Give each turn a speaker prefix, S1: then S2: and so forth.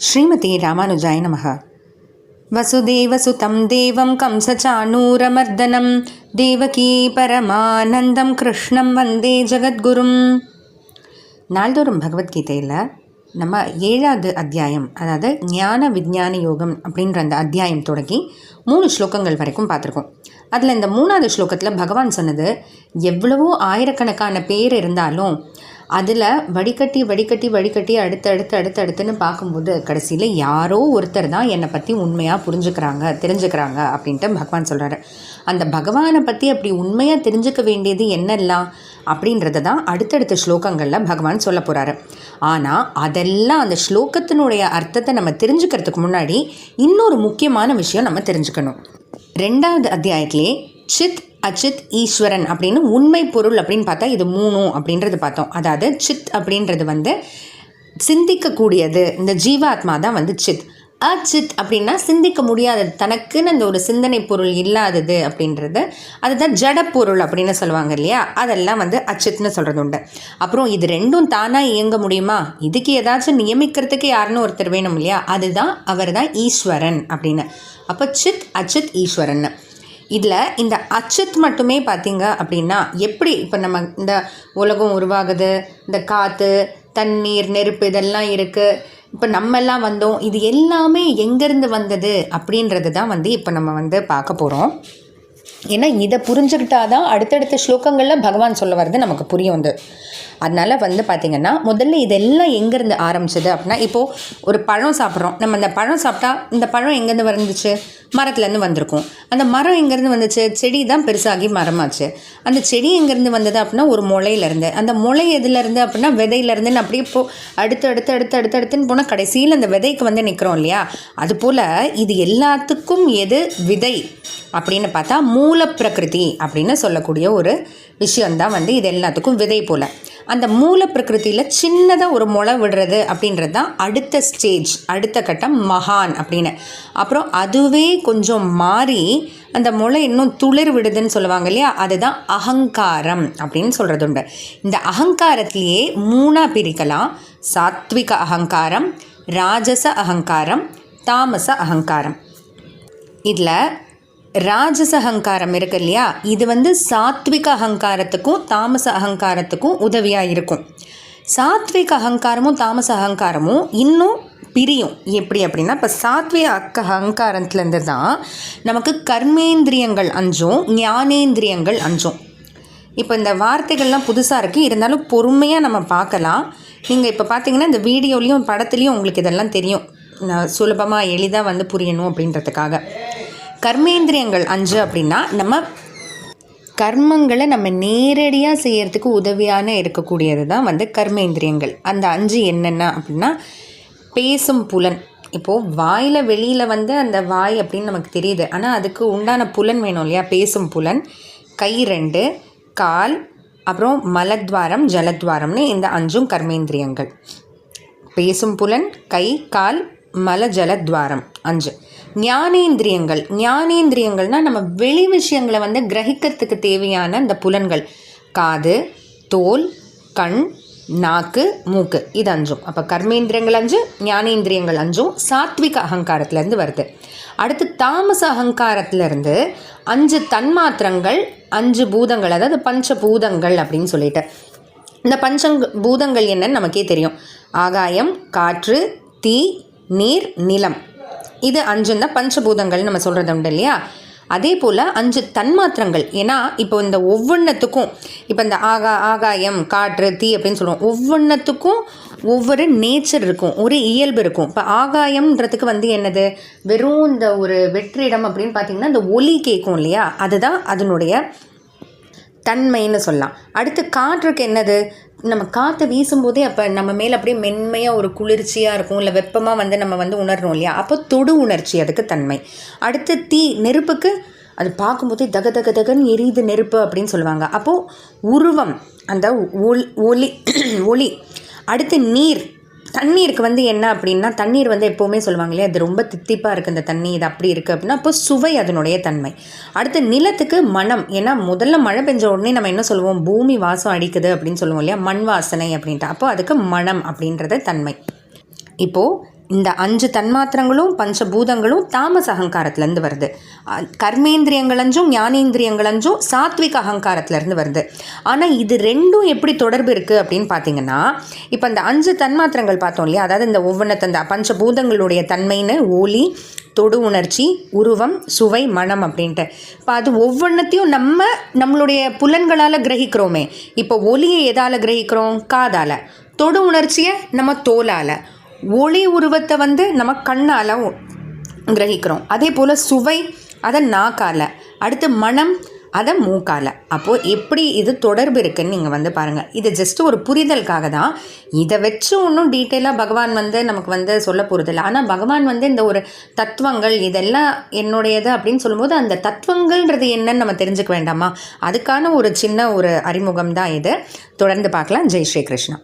S1: ஸ்ரீமதி ராமானுஜாய நமः. வசுதேவசுதம் தேவம் கம்சச்சாணூரமர்தனம் தேவகீ பரமானந்தம் கிருஷ்ணம் வந்தே ஜகத்குரும். நாள்தோறும் பகவத்கீதையில் நம்ம 7வது அத்தியாயம், அதாவது ஞான விஞ்ஞான யோகம் அப்படின்ற அந்த அத்தியாயம் தொடங்கி 3 ஸ்லோகங்கள் வரைக்கும் பார்த்துருக்கோம். அதில் இந்த 3வது ஸ்லோகத்தில் பகவான் சொன்னது, எவ்வளவோ ஆயிரக்கணக்கான பேர் இருந்தாலும் அதில் வடிகட்டி அடுத்தடுத்துன்னு பார்க்கும்போது கடைசியில் யாரோ ஒருத்தர் தான் என்னை பற்றி உண்மையாக தெரிஞ்சுக்கிறாங்க அப்படின்ட்டு பகவான் சொல்கிறாரு. அந்த பகவானை பற்றி அப்படி உண்மையாக தெரிஞ்சுக்க வேண்டியது என்னெல்லாம் அப்படின்றத தான் அடுத்தடுத்த ஸ்லோகங்களில் பகவான் சொல்ல போகிறாரு. ஆனால் அதெல்லாம் அந்த ஸ்லோகத்தினுடைய அர்த்தத்தை நம்ம தெரிஞ்சுக்கிறதுக்கு முன்னாடி இன்னொரு முக்கியமான விஷயம் நம்ம தெரிஞ்சுக்கணும். 2வது அத்தியாயத்திலே சித் அச்சித் ஈஸ்வரன் அப்படின்னு உண்மை பொருள் அப்படின்னு பார்த்தா இது 3 அப்படின்றது பார்த்தோம். அதாவது சித் அப்படின்றது சிந்திக்கக்கூடியது, இந்த ஜீவாத்மா தான் சித். அச்சித் அப்படின்னா சிந்திக்க முடியாதது, தனக்குன்னு அந்த ஒரு சிந்தனை பொருள் இல்லாதது அப்படின்றது, அதுதான் ஜடப்பொருள் அப்படின்னு சொல்லுவாங்க இல்லையா, அதெல்லாம் அச்சித்னு சொல்கிறது உண்டு. அப்புறம் இது ரெண்டும் தானாக இயங்க முடியுமா, இதுக்கு ஏதாச்சும் நியமிக்கிறதுக்கு யாருன்னு ஒருத்தர் வேணும் இல்லையா, அதுதான் அவர் தான் ஈஸ்வரன் அப்படின்னு. அப்போ சித் அச்சித் ஈஸ்வரன். இதில் இந்த அச்சித் மட்டுமே பார்த்திங்க அப்படின்னா எப்படி இப்போ நம்ம இந்த உலகம் உருவாகுது, இந்த காற்று தண்ணீர் நெருப்பு இதெல்லாம் இருக்குது, இப்போ நம்மெல்லாம் வந்தோம், இது எல்லாமே எங்கேருந்து வந்தது அப்படின்றது தான் இப்போ நம்ம பார்க்க போகிறோம். ஏன்னா இதை புரிஞ்சுக்கிட்டாதான் அடுத்தடுத்த ஸ்லோகங்களில் பகவான் சொல்ல வர்றது நமக்கு புரியும். அதனால் பார்த்திங்கன்னா முதல்ல இதெல்லாம் எங்கேருந்து ஆரம்பிச்சது அப்படின்னா, இப்போது ஒரு பழம் சாப்பிட்றோம், நம்ம அந்த பழம் சாப்பிட்டா இந்த பழம் எங்கேருந்து வந்துச்சு, மரத்துலேருந்து வந்திருக்கும். அந்த மரம் எங்கேருந்து வந்துச்சு, செடி தான் பெருசாகி மரமாச்சு. அந்த செடி எங்கேருந்து வந்தது அப்படின்னா ஒரு முளையிலேருந்து, அந்த முளை எதுலேருந்து அப்படின்னா விதையிலேருந்துன்னு அப்படியே அடுத்தடுத்துன்னு போனால் கடைசியில் அந்த விதைக்கு நிற்கிறோம் இல்லையா. அதுபோல் இது எல்லாத்துக்கும் எது விதை அப்படின்னு பார்த்தா மூல பிரகிருதி அப்படின்னு சொல்லக்கூடிய ஒரு விஷயந்தான் இது எல்லாத்துக்கும் விதை போல். அந்த மூல பிரகிருதியில் சின்னதாக ஒரு முளை விடுறது அப்படின்றது தான் அடுத்த ஸ்டேஜ், அடுத்த கட்டம் மகான் அப்படின்னு. அப்புறம் அதுவே கொஞ்சம் மாறி அந்த முளை இன்னும் துளிர் விடுதுன்னு சொல்லுவாங்க இல்லையா, அதுதான் அகங்காரம் அப்படின்னு சொல்கிறது உண்டு. இந்த அகங்காரத்திலேயே 3ஆக பிரிக்கலாம். சாத்விக அகங்காரம், ராஜச அகங்காரம், தாமச அகங்காரம். இதில் ராஜச அகங்காரம் இருக்கு இல்லையா, இது சாத்விக அகங்காரத்துக்கும் தாமச அகங்காரத்துக்கும் உதவியாக இருக்கும். சாத்விக அகங்காரமும் தாமச அகங்காரமும் இன்னும் பிரியும். எப்படி அப்படின்னா, இப்போ சாத்விக அகங்காரத்துலேருந்து தான் நமக்கு கர்மேந்திரியங்கள் 5, ஞானேந்திரியங்கள் 5. இப்போ இந்த வார்த்தைகள்லாம் புதுசாக இருக்குது, இருந்தாலும் பொறுமையாக நம்ம பார்க்கலாம். நீங்கள் இப்போ பார்த்தீங்கன்னா இந்த வீடியோலையும் படத்துலேயும் உங்களுக்கு இதெல்லாம் தெரியும், சுலபமாக எளிதாக புரியணும் அப்படின்றதுக்காக. கர்மேந்திரியங்கள் 5 அப்படின்னா நம்ம கர்மங்களை நம்ம நேரடியாக செய்கிறதுக்கு உதவியான இருக்கக்கூடியது தான் கர்மேந்திரியங்கள். அந்த 5 என்னென்ன அப்படின்னா, பேசும் புலன். இப்போது வாயில் வெளியில் அந்த வாய் அப்படின்னு நமக்கு தெரியுது, ஆனால் அதுக்கு உண்டான புலன் வேணும் இல்லையா, பேசும் புலன். கை 2, கால், அப்புறம் மலத்வாரம் ஜலத்வாரம்னு இந்த 5ம் கர்மேந்திரியங்கள். பேசும் புலன், கை, கால், மல ஜலத்வாரம் 5. ஞானேந்திரியங்கள்னால் நம்ம வெளி விஷயங்களை கிரகிக்கிறதுக்கு தேவையான அந்த புலன்கள், காது, தோல், கண், நாக்கு, மூக்கு, இது 5ம். அப்போ கர்மேந்திரியங்கள் 5, ஞானேந்திரியங்கள் 5ம் சாத்விக அகங்காரத்துலேருந்து வருது. அடுத்து தாமச அகங்காரத்துலேருந்து 5 தன்மாத்திரங்கள், 5 பூதங்கள், அதாவது பஞ்சபூதங்கள் அப்படின்னு சொல்லிட்டு. இந்த பூதங்கள் என்னன்னு நமக்கே தெரியும். ஆகாயம், காற்று, தீ, நீர், நிலம், இது 5 தான் பஞ்சபூதங்கள் நம்ம சொல்கிறது உண்டு இல்லையா. அதே போல் 5 தன்மாத்திரங்கள். ஏன்னா இப்போ இந்த ஒவ்வொன்றத்துக்கும், இப்போ இந்த ஆகாயம், காற்று, தீ அப்படின்னு சொல்லுவோம், ஒவ்வொன்றத்துக்கும் ஒவ்வொரு நேச்சர் இருக்கும், ஒரு இயல்பு இருக்கும். இப்போ ஆகாயம்ன்றதுக்கு என்னது, வெறும் இந்த ஒரு வெற்றிடம் அப்படின்னு பார்த்திங்கன்னா இந்த ஒலி கேட்கும் இல்லையா, அதுதான் அதனுடைய தன்மைன்னு சொல்லலாம். அடுத்து காற்றுக்கு என்னது, நம்ம காற்றை வீசும்போதே அப்போ நம்ம மேலே அப்படியே மென்மையாக ஒரு குளிர்ச்சியாக இருக்கும், இல்லை வெப்பமாக நம்ம உணர்றோம் இல்லையா, அப்போ தொடு உணர்ச்சி அதுக்கு தன்மை. அடுத்து தீ, நெருப்புக்கு அது பார்க்கும்போதே தகன்னு எரியுது நெருப்பு அப்படின்னு சொல்லுவாங்க, அப்போது உருவம், அந்த ஒளி. அடுத்து நீர், தண்ணீருக்கு என்ன அப்படின்னா, தண்ணீர் எப்போவுமே சொல்லுவாங்க இல்லையா, அது ரொம்ப தித்திப்பாக இருக்குது அந்த தண்ணி, இது அப்படி இருக்குது அப்படின்னா அப்போ சுவை அதனுடைய தன்மை. அடுத்து நிலத்துக்கு மனம். ஏன்னா முதல்ல மழை பெஞ்ச உடனே நம்ம என்ன சொல்லுவோம், பூமி வாசம் அடிக்குது அப்படின்னு சொல்லுவோம் இல்லையா, மண் வாசனை அப்படின்ட்டு, அப்போ அதுக்கு மனம் அப்படின்றது தன்மை. இப்போது இந்த 5 தன்மாத்திரங்களும் பஞ்சபூதங்களும் தாமச அகங்காரத்துலேருந்து வருது. கர்மேந்திரியங்களஞ்சும் ஞானேந்திரியங்களஞ்சும் சாத்விக அகங்காரத்துலேருந்து வருது. ஆனால் இது ரெண்டும் எப்படி தொடர்பு இருக்குது அப்படின்னு பார்த்தீங்கன்னா, இப்போ இந்த 5 தன்மாத்திரங்கள் பார்த்தோம் இல்லையா, அதாவது இந்த ஒவ்வொன்று அந்த பஞ்சபூதங்களுடைய தன்மைன்னு ஒலி, தொடு உணர்ச்சி, உருவம், சுவை, மனம் அப்படின்ட்டு. இப்போ அது ஒவ்வொன்றத்தையும் நம்மளுடைய புலன்களால் கிரகிக்கிறோமே. இப்போ ஒலியை எதால் கிரகிக்கிறோம்? காதால். தொடு உணர்ச்சியை நம்ம தோலால். ஒளி உருவத்தை நம்ம கண்ணால் கிரகிக்கிறோம். அதே போல் சுவை அதை நாக்கால். அடுத்து மனம் அதை மூக்கால். அப்போது எப்படி இது தொடர்பு இருக்குதுன்னு நீங்கள் பாருங்கள். இது ஜஸ்ட்டு ஒரு புரிதலுக்காக தான். இதை வச்சு ஒன்றும் டீட்டெயிலாக பகவான் நமக்கு சொல்ல போகிறதில்ல. ஆனால் பகவான் இந்த ஒரு தத்துவங்கள் இதெல்லாம் என்னுடையது அப்படின்னு சொல்லும்போது அந்த தத்துவங்கள்ன்றது என்னன்னு நம்ம தெரிஞ்சுக்க வேண்டாமா? அதுக்கான ஒரு சின்ன ஒரு அறிமுகம் தான் இது. தொடர்ந்து பார்க்கலாம். ஜெய் ஸ்ரீ கிருஷ்ணா.